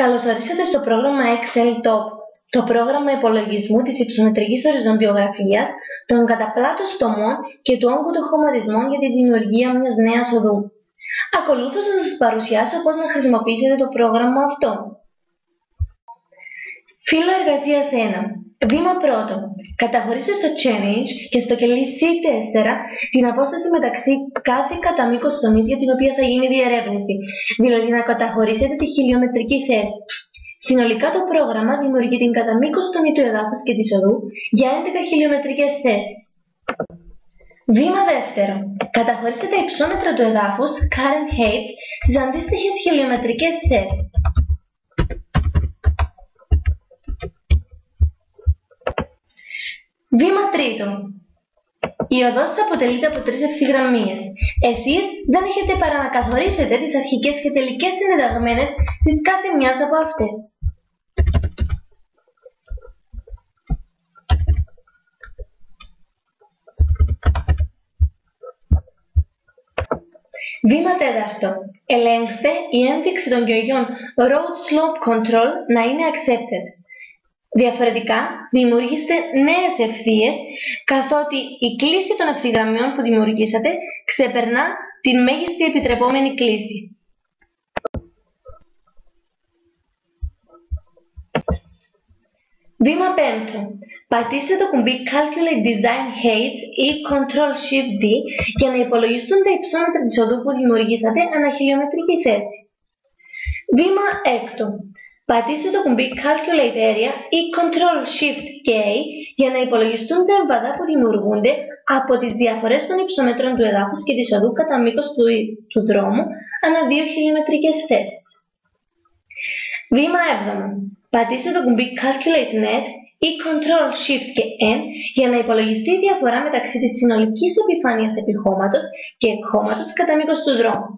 Καλώς ορίσατε στο πρόγραμμα Excel Top, το πρόγραμμα υπολογισμού της υψομετρικής οριζοντιογραφίας, των καταπλάτων στομών και του όγκου των χωματισμών για τη δημιουργία μιας νέας οδού. Ακολούθως θα σας παρουσιάσω πώς να χρησιμοποιήσετε το πρόγραμμα αυτό. Φύλλο εργασίας 1. Βήμα 1. Καταχωρήστε στο Change και στο κελί C4 την απόσταση μεταξύ κάθε κατά μήκος τομής για την οποία θα γίνει η διερεύνηση, δηλαδή να καταχωρήσετε τη χιλιομετρική θέση. Συνολικά το πρόγραμμα δημιουργεί την κατά μήκος τομή του εδάφους και της οδού για 11 χιλιομετρικές θέσεις. Βήμα 2. Καταχωρήστε τα υψόμετρα του εδάφους current heights στις αντίστοιχες χιλιομετρικές θέσεις. Βήμα 3. Η οδός θα αποτελείται από 3 ευθυγραμμίες. Εσείς δεν έχετε παρά να καθορίσετε τις αρχικές και τελικές συνδεδεγμένες της κάθε μιας από αυτές. Βήμα 4. Ελέγξτε η ένδειξη των γεωγιών Road Slope Control να είναι accepted. Διαφορετικά, δημιουργήστε νέες ευθείες, καθότι η κλίση των ευθυγραμμιών που δημιουργήσατε ξεπερνά την μέγιστη επιτρεπόμενη κλίση. Βήμα 5. Πατήστε το κουμπί Calculate Design Heights ή Ctrl-Shift-D για να υπολογιστούν τα υψόμετρα της οδού που δημιουργήσατε ανά χιλιομετρική θέση. Βήμα 6. Πατήστε το κουμπί Calculate Area ή Ctrl-Shift-K για να υπολογιστούν τα εμβαδά που δημιουργούνται από τις διαφορές των υψομέτρων του εδάφους και της οδού κατά μήκος του δρόμου ανά 2 χιλιομετρικές θέσεις. Βήμα 7. Πατήστε το κουμπί Calculate Net ή Ctrl-Shift και N για να υπολογιστεί η διαφορά μεταξύ της συνολικής επιφάνειας επιχώματος και εκχώματος κατά μήκος του δρόμου.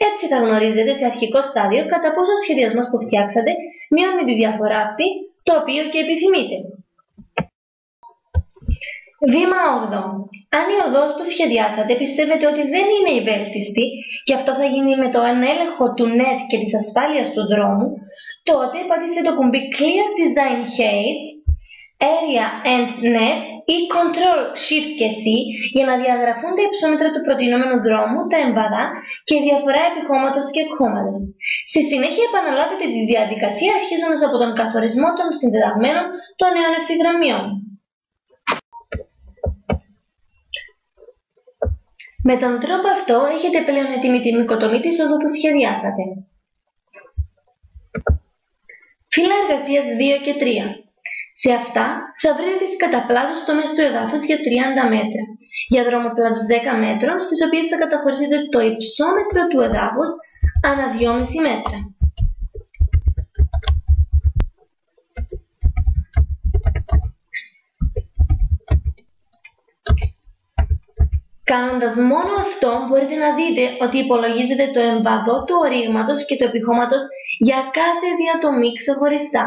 Έτσι θα γνωρίζετε σε αρχικό στάδιο κατά πόσο ο σχεδιασμός που φτιάξατε μειώνει τη διαφορά αυτή, το οποίο και επιθυμείτε. Βήμα 8. Αν η οδός που σχεδιάσατε πιστεύετε ότι δεν είναι η βέλτιστη και αυτό θα γίνει με τον έλεγχο του NET και της ασφάλειας του δρόμου, τότε πατήστε το κουμπί Clear Design Heights, Area and Net ή Ctrl-Shift και C για να διαγραφούν τα υψόμετρα του προτινόμενου δρόμου, τα εμβαδά και η διαφορά επιχώματος και εκχώματος. Στη συνέχεια επαναλάβετε τη διαδικασία αρχίζοντας από τον καθορισμό των συνδεδεμένων των νέων ευθυγραμμιών. Με τον τρόπο αυτό έχετε πλέον έτοιμη τη μυκοτομή της οδού που σχεδιάσατε. Φύλλα εργασίας 2 και 3. Σε αυτά θα βρείτε τις καταπλάτους τομές του εδάφους για 30 μέτρα, για δρομοπλάτους 10 μέτρων, στις οποίες θα καταχωρήσετε το υψόμετρο του εδάφους ανά 2,5 μέτρα. Κάνοντας μόνο αυτό μπορείτε να δείτε ότι υπολογίζετε το εμβαδό του ορίγματος και του επιχώματος για κάθε διατομή ξεχωριστά.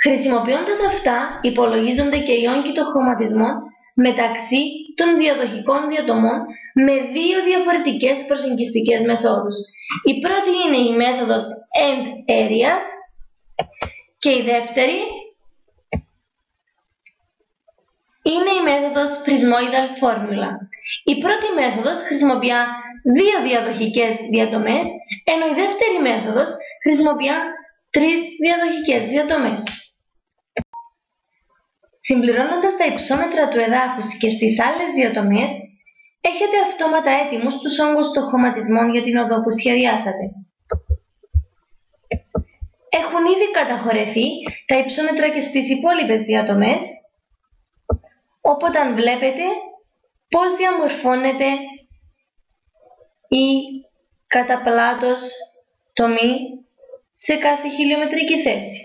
Χρησιμοποιώντας αυτά, υπολογίζονται και οι όγκοι των χωματισμών μεταξύ των διαδοχικών διατομών με δύο διαφορετικές προσεγγιστικές μεθόδους. Η πρώτη είναι η μέθοδος End Areas και η δεύτερη είναι η μέθοδος Prismoidal Formula. Η πρώτη μέθοδος χρησιμοποιεί δύο διαδοχικές διατομές, ενώ η δεύτερη μέθοδος χρησιμοποιεί 3 διαδοχικές διατομές. Συμπληρώνοντας τα υψόμετρα του εδάφους και στις άλλες διατομές, έχετε αυτόματα έτοιμους τους όγκους των χωματισμών για την οδό που σχεδιάσατε. Έχουν ήδη καταχωρηθεί τα υψόμετρα και στις υπόλοιπες διατομές, οπότε βλέπετε πώς διαμορφώνεται η καταπλάτος τομή σε κάθε χιλιομετρική θέση.